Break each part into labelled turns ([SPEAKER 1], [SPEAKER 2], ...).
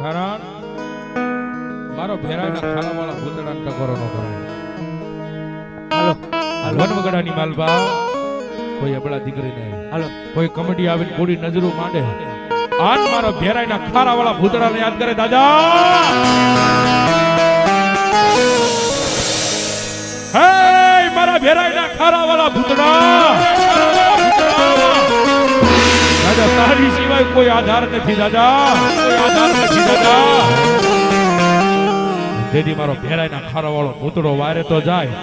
[SPEAKER 1] ઠારા મારો ભેરાના ખાલા વાળા ભૂતડાને ટકોરો ન કરે.
[SPEAKER 2] હાલો
[SPEAKER 1] વનવગડાની માલબા કોઈ અબળા દીકરીને
[SPEAKER 2] હાલો
[SPEAKER 1] કોઈ કમેટી આવીને કોડી નજરો માંડે આજ મારો ભેરાના ખારા વાળા ભૂતડાને યાદ કરે દાદા. હે મારા ભેરાના ખારા વાળા ભૂતડા દાદા તારી સિવાય કોઈ આધાર નથી દાદા, કોઈ આધાર નથી દાદા. જેથી મારો ભેરાના ખારા વાળો ભૂતડો વારે તો જાય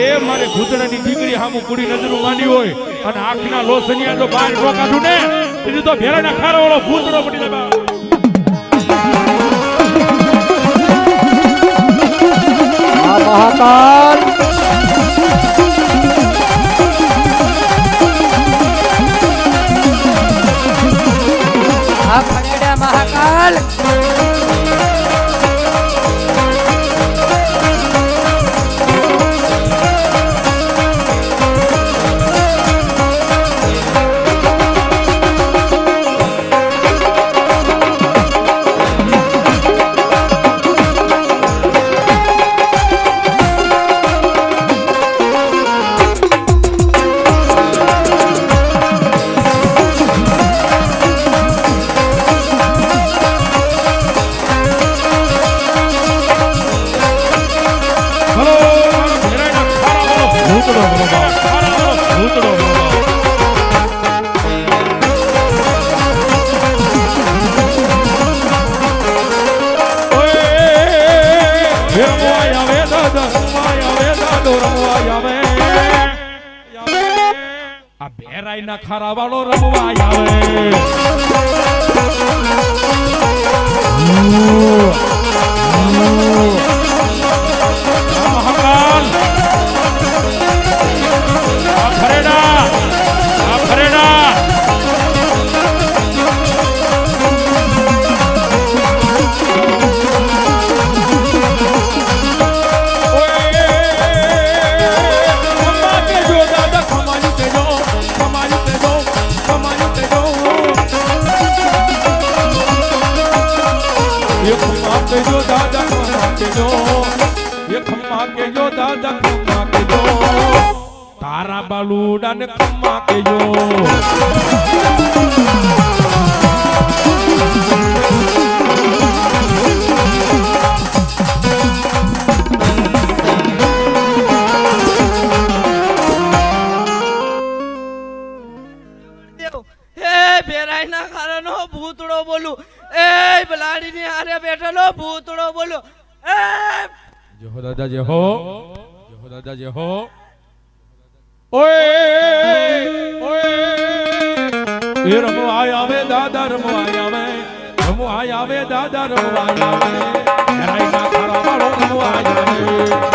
[SPEAKER 1] એ મારે ભૂતડાની દીકરી સામું કુડી નજરું માંડી હોય અને આંખના લોસનિયા જો બહાર રોકાતું ને તેથી તો ભેરાના ખારા વાળો ભૂતડો પડી જાય.
[SPEAKER 2] મહાકાલ આ ખરેડા મહાકાલ ભેરાઈના ખારા વાળો રમવા આવે મહાકાલ આ ખરેડા जो दादा खम्मा के जो दादा खम्मा के जो तारा बालूडा ने खम्मा के जो
[SPEAKER 3] ભેરાઈના ખારાનો ભૂતડો બોલું એ બલાડીની હારે બેઠેલો ભૂતડો બોલ્યો એ
[SPEAKER 1] જય હો દાદા જય હો દાદા જય હો. ઓય એ રમવા આવે દાદા રમવા આવે દાદા રમવા આવે ભેરાઈના ખારા વાળો રમવા આવે